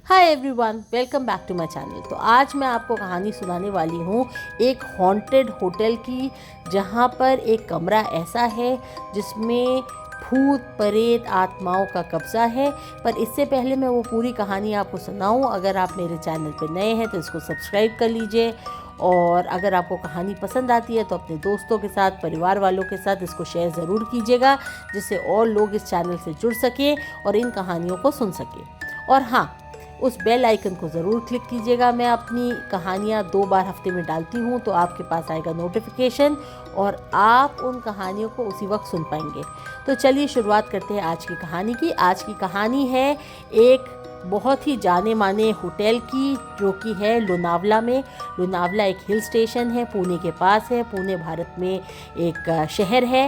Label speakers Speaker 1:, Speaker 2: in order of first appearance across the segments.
Speaker 1: Hi everyone, welcome back to my channel. तो आज मैं आपको कहानी सुनाने वाली हूँ एक हॉन्टेड होटल की, जहाँ पर एक कमरा ऐसा है जिसमें भूत प्रेत आत्माओं का कब्जा है। पर इससे पहले मैं वो पूरी कहानी आपको सुनाऊँ, अगर आप मेरे चैनल पर नए हैं तो इसको सब्सक्राइब कर लीजिए। और अगर आपको कहानी पसंद आती है तो अपने दोस्तों के साथ, परिवार वालों के साथ इसको शेयर ज़रूर कीजिएगा, जिससे और लोग इस चैनल से जुड़ सकें और इन कहानियों को सुन सकें। और हाँ, उस बेल आइकन को ज़रूर क्लिक कीजिएगा। मैं अपनी कहानियाँ 2 बार हफ्ते में डालती हूँ, तो आपके पास आएगा नोटिफिकेशन और आप उन कहानियों को उसी वक्त सुन पाएंगे। तो चलिए शुरुआत करते हैं आज की कहानी की। आज की कहानी है एक बहुत ही जाने माने होटल की, जो कि है लोनावला में। लोनावला एक हिल स्टेशन है, पुणे के पास है। पुणे भारत में एक शहर है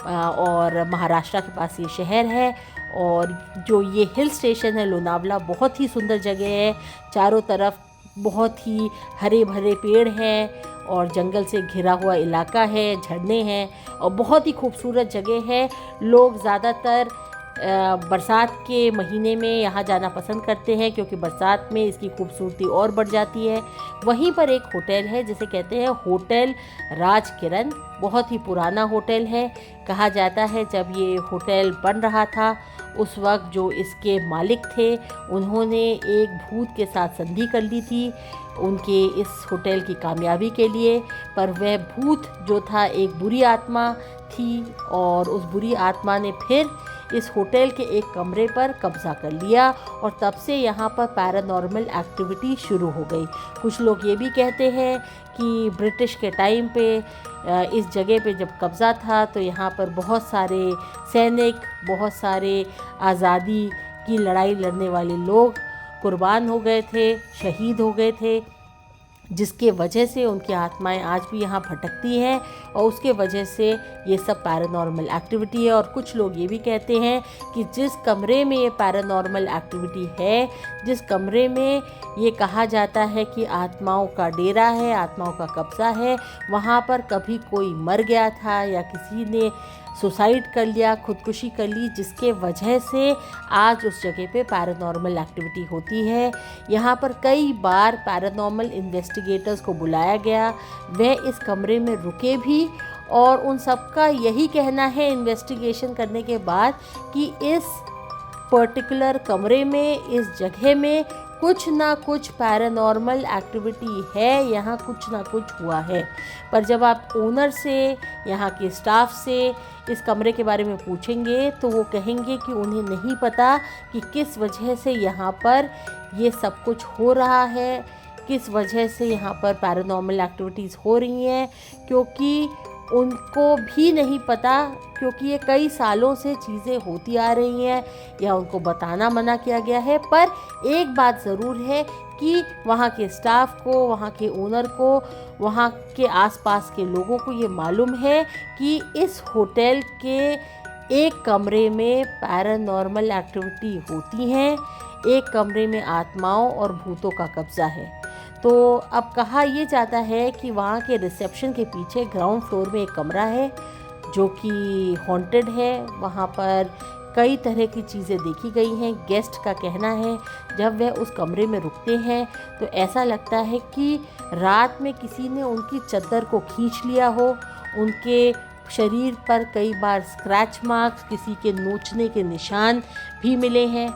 Speaker 1: और महाराष्ट्र के पास ये शहर है। और जो ये हिल स्टेशन है लोनावला, बहुत ही सुंदर जगह है। चारों तरफ बहुत ही हरे भरे पेड़ हैं और जंगल से घिरा हुआ इलाका है, झरने हैं और बहुत ही खूबसूरत जगह है। लोग ज़्यादातर बरसात के महीने में यहाँ जाना पसंद करते हैं, क्योंकि बरसात में इसकी खूबसूरती और बढ़ जाती है। वहीं पर एक होटल है जिसे कहते हैं होटल राजकिरण। बहुत ही पुराना होटल है। कहा जाता है जब ये होटल बन रहा था, उस वक्त जो इसके मालिक थे, उन्होंने एक भूत के साथ संधि कर ली थी उनके इस होटल की कामयाबी के लिए। पर वह भूत जो था एक बुरी आत्मा थी, और उस बुरी आत्मा ने फिर इस होटल के एक कमरे पर कब्जा कर लिया और तब से यहाँ पर पैरानॉर्मल एक्टिविटी शुरू हो गई। कुछ लोग ये भी कहते हैं कि ब्रिटिश के टाइम पे इस जगह पे जब कब्ज़ा था तो यहाँ पर बहुत सारे सैनिक, बहुत सारे आज़ादी की लड़ाई लड़ने वाले लोग कुर्बान हो गए थे, शहीद हो गए थे, जिसके वजह से उनकी आत्माएं आज भी यहाँ भटकती हैं और उसके वजह से ये सब पैरानॉर्मल एक्टिविटी है। और कुछ लोग ये भी कहते हैं कि जिस कमरे में ये पैरानॉर्मल एक्टिविटी है, जिस कमरे में ये कहा जाता है कि आत्माओं का डेरा है, आत्माओं का कब्ज़ा है, वहाँ पर कभी कोई मर गया था या किसी ने सुसाइड कर लिया, खुदकुशी कर ली, जिसके वजह से आज उस जगह पे पैरानॉर्मल एक्टिविटी होती है। यहाँ पर कई बार पैरानॉर्मल इन्वेस्टिगेटर्स को बुलाया गया, वह इस कमरे में रुके भी, और उन सबका यही कहना है इन्वेस्टिगेशन करने के बाद कि इस पर्टिकुलर कमरे में, इस जगह में कुछ ना कुछ पैरानॉर्मल एक्टिविटी है, यहाँ कुछ ना कुछ हुआ है। पर जब आप ओनर से, यहाँ के स्टाफ से इस कमरे के बारे में पूछेंगे तो वो कहेंगे कि उन्हें नहीं पता कि किस वजह से यहाँ पर ये सब कुछ हो रहा है, किस वजह से यहाँ पर पैरानॉर्मल एक्टिविटीज़ हो रही हैं, क्योंकि उनको भी नहीं पता, क्योंकि ये कई सालों से चीज़ें होती आ रही हैं या उनको बताना मना किया गया है। पर एक बात ज़रूर है कि वहाँ के स्टाफ को, वहाँ के ओनर को, वहाँ के आसपास के लोगों को ये मालूम है कि इस होटल के एक कमरे में पैरानॉर्मल एक्टिविटी होती हैं, एक कमरे में आत्माओं और भूतों का कब्ज़ा है। तो अब कहा यह जाता है कि वहाँ के रिसेप्शन के पीछे ग्राउंड फ्लोर में एक कमरा है जो कि हॉन्टेड है। वहाँ पर कई तरह की चीज़ें देखी गई हैं। गेस्ट का कहना है जब वह उस कमरे में रुकते हैं तो ऐसा लगता है कि रात में किसी ने उनकी चद्दर को खींच लिया हो। उनके शरीर पर कई बार स्क्रैच मार्क्स, किसी के नोचने के निशान भी मिले हैं।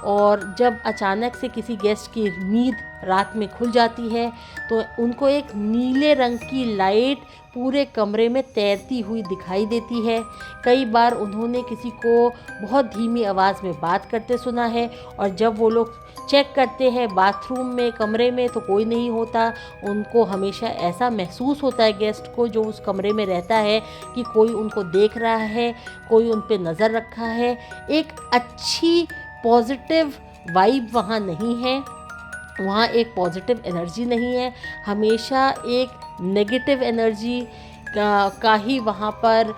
Speaker 1: और जब अचानक से किसी गेस्ट की नींद रात में खुल जाती है तो उनको एक नीले रंग की लाइट पूरे कमरे में तैरती हुई दिखाई देती है। कई बार उन्होंने किसी को बहुत धीमी आवाज़ में बात करते सुना है, और जब वो लोग चेक करते हैं बाथरूम में, कमरे में, तो कोई नहीं होता। उनको हमेशा ऐसा महसूस होता है, गेस्ट को जो उस कमरे में रहता है, कि कोई उनको देख रहा है, कोई उन पे नज़र रखा है। एक अच्छी पॉजिटिव वाइब वहाँ नहीं है, वहाँ एक पॉजिटिव एनर्जी नहीं है। हमेशा एक नेगेटिव एनर्जी का ही वहाँ पर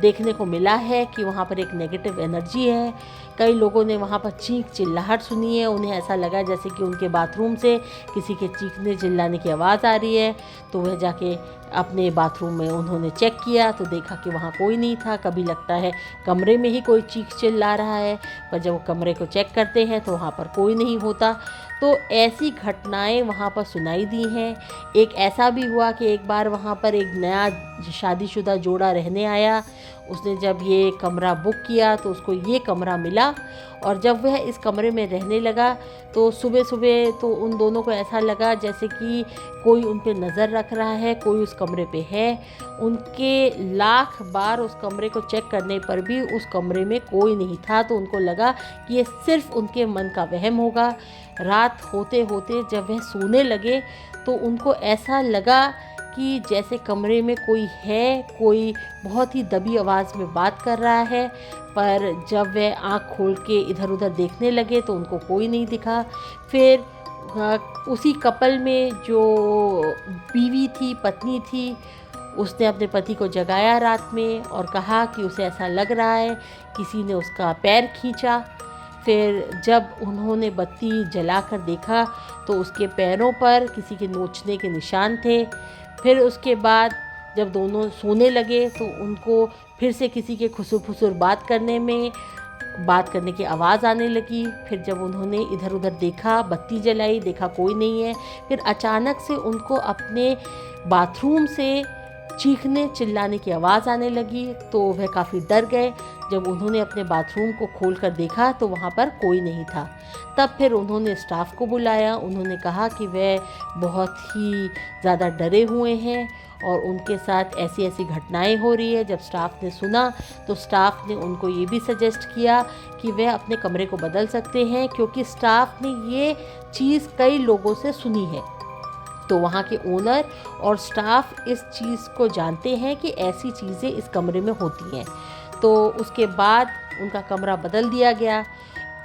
Speaker 1: देखने को मिला है कि वहाँ पर एक नेगेटिव एनर्जी है। कई लोगों ने वहाँ पर चीख चिल्लाहट सुनी है। उन्हें ऐसा लगा जैसे कि उनके बाथरूम से किसी के चीखने चिल्लाने की आवाज़ आ रही है। तो वह जाके अपने बाथरूम में उन्होंने चेक किया तो देखा कि वहाँ कोई नहीं था। कभी लगता है कमरे में ही कोई चीख चिल्ला रहा है, पर जब वो कमरे को चेक करते हैं तो वहाँ पर कोई नहीं होता। तो ऐसी घटनाएं वहाँ पर सुनाई दी हैं। एक ऐसा भी हुआ कि एक बार वहाँ पर एक नया शादीशुदा जोड़ा रहने आया। उसने जब ये कमरा बुक किया तो उसको ये कमरा मिला, और जब वह इस कमरे में रहने लगा तो सुबह सुबह तो उन दोनों को ऐसा लगा जैसे कि कोई उन पे नज़र रख रहा है, कोई उस कमरे पे है। उनके लाख बार उस कमरे को चेक करने पर भी उस कमरे में कोई नहीं था। तो उनको लगा कि ये सिर्फ उनके मन का वहम होगा। रात होते होते जब वह सोने लगे तो उनको ऐसा लगा कि जैसे कमरे में कोई है, कोई बहुत ही दबी आवाज़ में बात कर रहा है। पर जब वह आँख खोल के इधर उधर देखने लगे तो उनको कोई नहीं दिखा। फिर उसी कपल में जो बीवी थी, पत्नी थी, उसने अपने पति को जगाया रात में और कहा कि उसे ऐसा लग रहा है किसी ने उसका पैर खींचा। फिर जब उन्होंने बत्ती जलाकर देखा तो उसके पैरों पर किसी के नोचने के निशान थे। फिर उसके बाद जब दोनों सोने लगे तो उनको फिर से किसी के खुसुर फुसुर बात करने की आवाज़ आने लगी। फिर जब उन्होंने इधर उधर देखा, बत्ती जलाई, देखा कोई नहीं है। फिर अचानक से उनको अपने बाथरूम से चीखने चिल्लाने की आवाज़ आने लगी। तो वह काफ़ी डर गए। जब उन्होंने अपने बाथरूम को खोलकर देखा तो वहाँ पर कोई नहीं था। तब फिर उन्होंने स्टाफ को बुलाया। उन्होंने कहा कि वह बहुत ही ज़्यादा डरे हुए हैं और उनके साथ ऐसी ऐसी घटनाएं हो रही है। जब स्टाफ ने सुना तो स्टाफ ने उनको ये भी सजेस्ट किया कि वह अपने कमरे को बदल सकते हैं, क्योंकि स्टाफ ने ये चीज़ कई लोगों से सुनी है। तो वहाँ के ओनर और स्टाफ इस चीज़ को जानते हैं कि ऐसी चीज़ें इस कमरे में होती हैं। तो उसके बाद उनका कमरा बदल दिया गया।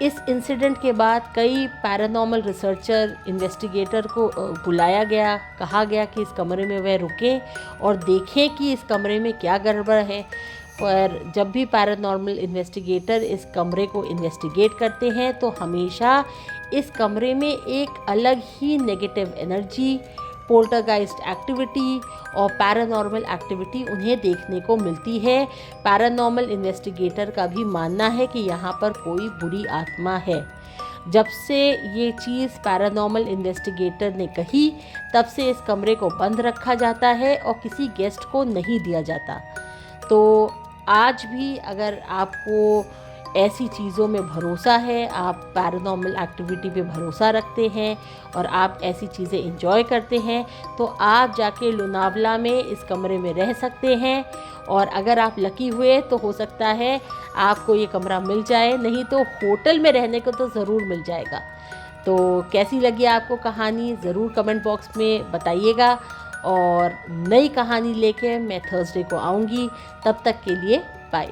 Speaker 1: इस इंसिडेंट के बाद कई पैरानॉर्मल रिसर्चर, इन्वेस्टिगेटर को बुलाया गया, कहा गया कि इस कमरे में वह रुकें और देखें कि इस कमरे में क्या गड़बड़ है। पर जब भी पैरानॉर्मल इन्वेस्टिगेटर इस कमरे को इन्वेस्टिगेट करते हैं तो हमेशा इस कमरे में एक अलग ही नेगेटिव एनर्जी, पोल्टरगाइस्ट एक्टिविटी और पैरानॉर्मल एक्टिविटी उन्हें देखने को मिलती है। पैरानॉर्मल इन्वेस्टिगेटर का भी मानना है कि यहाँ पर कोई बुरी आत्मा है। जब से ये चीज़ पैरानॉर्मल इन्वेस्टिगेटर ने कही तब से इस कमरे को बंद रखा जाता है और किसी गेस्ट को नहीं दिया जाता। तो आज भी अगर आपको ऐसी चीज़ों में भरोसा है, आप पैरानॉर्मल एक्टिविटी पे भरोसा रखते हैं और आप ऐसी चीज़ें एंजॉय करते हैं, तो आप जाके लोनावला में इस कमरे में रह सकते हैं। और अगर आप लकी हुए तो हो सकता है आपको ये कमरा मिल जाए, नहीं तो होटल में रहने को तो ज़रूर मिल जाएगा। तो कैसी लगी आपको कहानी ज़रूर कमेंट बॉक्स में बताइएगा, और नई कहानी लेके मैं थर्सडे को आऊँगी। तब तक के लिए बाय।